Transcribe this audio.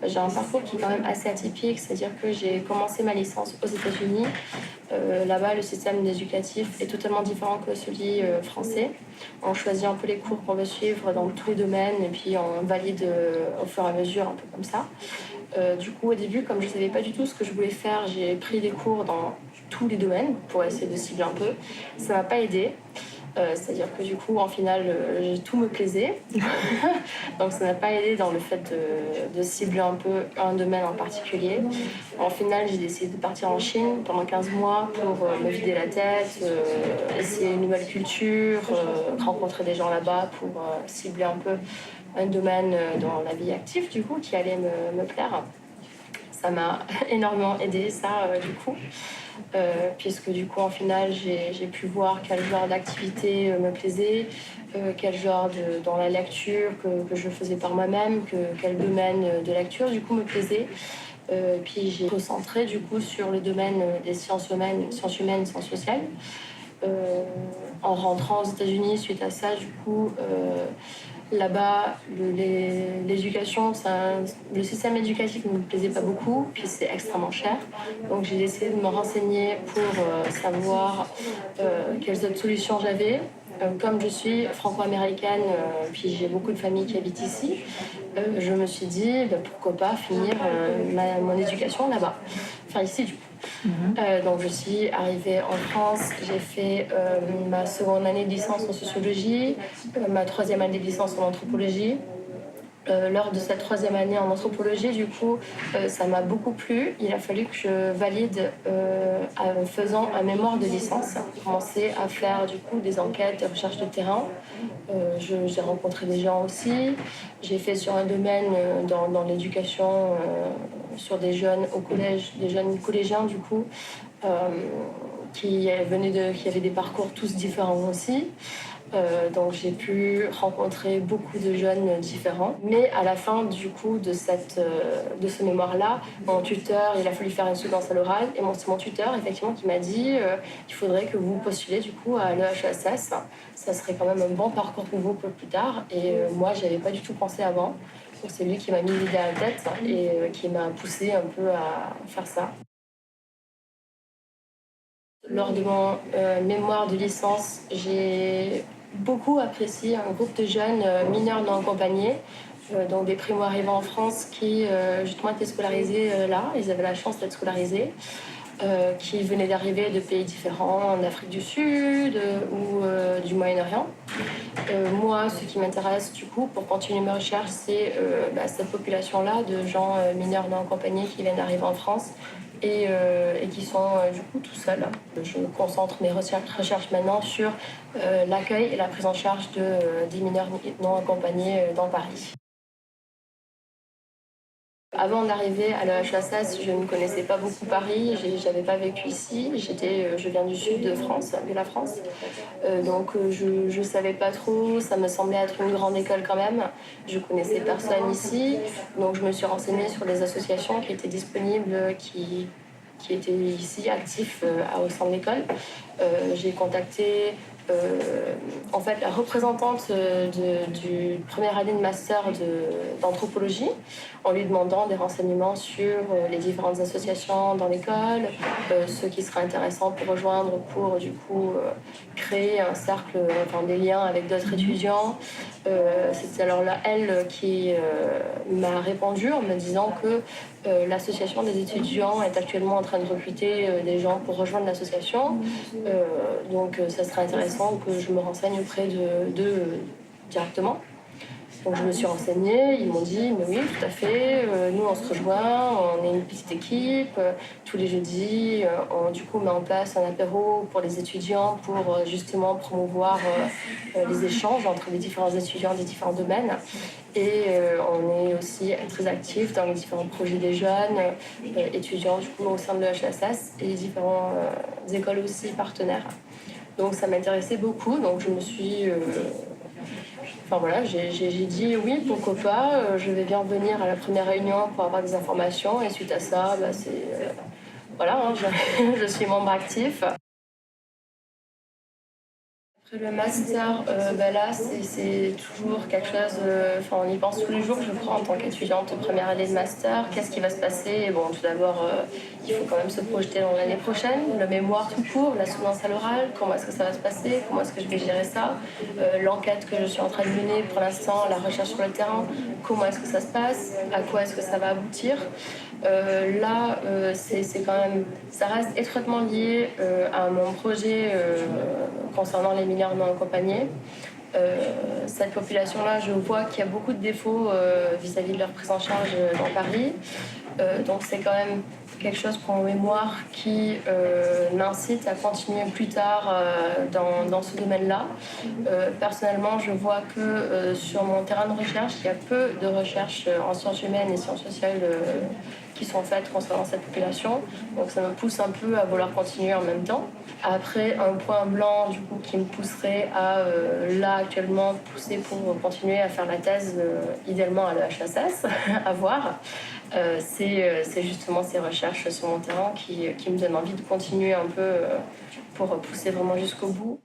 J'ai un parcours qui est quand même assez atypique, c'est-à-dire que j'ai commencé ma licence aux États-Unis. Là-bas, le système éducatif est totalement différent que celui français. On choisit un peu les cours qu'on veut suivre dans tous les domaines et puis on valide au fur et à mesure, un peu comme ça. Du coup, au début, comme je ne savais pas du tout ce que je voulais faire, j'ai pris des cours dans tous les domaines pour essayer de cibler un peu. Ça m'a pas aidé. C'est-à-dire que du coup, en finale, tout me plaisait. Donc ça n'a pas aidé dans le fait de cibler un peu un domaine en particulier. En finale, j'ai décidé de partir en Chine pendant 15 mois pour me vider la tête, essayer une nouvelle culture, rencontrer des gens là-bas pour cibler un peu un domaine dans la vie active, du coup, qui allait me plaire. Ça m'a énormément aidé, ça, du coup. Puisque du coup, en finale, j'ai pu voir quel genre d'activité me plaisait, quel genre dans la lecture que je faisais par moi-même, quel domaine de lecture, du coup, me plaisait. Puis j'ai concentré, du coup, sur le domaine des sciences humaines, sciences sociales. En rentrant aux États-Unis, suite à ça, du coup, là-bas, l'éducation, le système éducatif ne me plaisait pas beaucoup, puis c'est extrêmement cher. Donc j'ai essayé de me renseigner pour savoir quelles autres solutions j'avais. Comme je suis franco-américaine, puis j'ai beaucoup de familles qui habitent ici, je me suis dit pourquoi pas finir mon éducation là-bas. Enfin ici du coup. Donc je suis arrivée en France, j'ai fait ma seconde année de licence en sociologie, ma troisième année de licence en anthropologie. Lors de cette troisième année en anthropologie, du coup, ça m'a beaucoup plu. Il a fallu que je valide en faisant un mémoire de licence. J'ai commencé à faire du coup des enquêtes, des recherches de terrain. J'ai rencontré des gens aussi. J'ai fait sur un domaine dans l'éducation, sur des jeunes au collège, des jeunes collégiens du coup, qui avaient des parcours tous différents aussi. Donc j'ai pu rencontrer beaucoup de jeunes différents. Mais à la fin du coup de ce mémoire-là, mon tuteur, il a fallu faire une soutenance à l'oral. Et c'est mon tuteur effectivement qui m'a dit qu'il faudrait que vous postulez du coup à l'EHESS. Ça serait quand même un bon parcours pour vous plus tard. Et moi, j'avais pas du tout pensé avant. Donc c'est lui qui m'a mis l'idée à la tête et qui m'a poussé un peu à faire ça. Lors de mon mémoire de licence, j'ai beaucoup apprécié un groupe de jeunes mineurs non accompagnés, donc des primo-arrivants en France qui justement étaient scolarisés là. Ils avaient la chance d'être scolarisés, qui venaient d'arriver de pays différents, en Afrique du Sud ou du Moyen-Orient. Moi, ce qui m'intéresse du coup pour continuer mes recherches, c'est cette population-là de gens mineurs non accompagnés qui viennent d'arriver en France et qui sont du coup tout seuls. Je concentre mes recherches maintenant sur l'accueil et la prise en charge des mineurs non accompagnés dans Paris. Avant d'arriver à l'EHESS, je ne connaissais pas beaucoup Paris, j'avais pas vécu ici, je viens du sud de la France, donc je savais pas trop, ça me semblait être une grande école quand même, je connaissais personne ici, donc je me suis renseignée sur des associations qui étaient disponibles, qui étaient ici actifs au sein de l'école. J'ai contacté en fait la représentante du première année de master d'anthropologie en lui demandant des renseignements sur les différentes associations dans l'école, ce qui serait intéressant pour rejoindre pour du coup créer un cercle, enfin des liens avec d'autres étudiants. C'est alors là elle qui m'a répondu en me disant que l'association des étudiants est actuellement en train de recruter des gens pour rejoindre l'association. Donc ça serait intéressant que je me renseigne auprès d'eux directement. Donc je me suis renseignée, ils m'ont dit mais oui tout à fait, nous on se rejoint, on est une petite équipe, tous les jeudis on du coup met en place un apéro pour les étudiants pour justement promouvoir les échanges entre les différents étudiants des différents domaines et on est aussi très actifs dans les différents projets des jeunes étudiants du coup au sein de l'EHESS et les différentes écoles aussi partenaires. Donc ça m'intéressait beaucoup, donc je me suis enfin voilà, j'ai dit oui, pourquoi pas, je vais bien venir à la première réunion pour avoir des informations et suite à ça, voilà, hein, je suis membre actif. Après le master, là, c'est toujours quelque chose, on y pense tous les jours, je crois, en tant qu'étudiante de première année de master. Qu'est-ce qui va se passer? Bon, tout d'abord, il faut quand même se projeter dans l'année prochaine, le mémoire tout court, la soutenance à l'oral, comment est-ce que ça va se passer, comment est-ce que je vais gérer ça, l'enquête que je suis en train de mener pour l'instant, la recherche sur le terrain, comment est-ce que ça se passe, à quoi est-ce que ça va aboutir. C'est quand même, ça reste étroitement lié à mon projet concernant les mineurs non accompagnés. Cette population-là, je vois qu'il y a beaucoup de défauts vis-à-vis de leur prise en charge dans Paris. Donc c'est quand même quelque chose pour mon mémoire qui m'incite à continuer plus tard dans ce domaine-là. Personnellement, je vois que sur mon terrain de recherche, il y a peu de recherches en sciences humaines et sciences sociales qui sont faites concernant cette population. Donc ça me pousse un peu à vouloir continuer en même temps. Après, un point blanc du coup qui me pousserait à là actuellement pousser pour continuer à faire la thèse, idéalement à l'EHSS, à voir. C'est justement ces recherches sur mon terrain qui me donnent envie de continuer un peu pour pousser vraiment jusqu'au bout.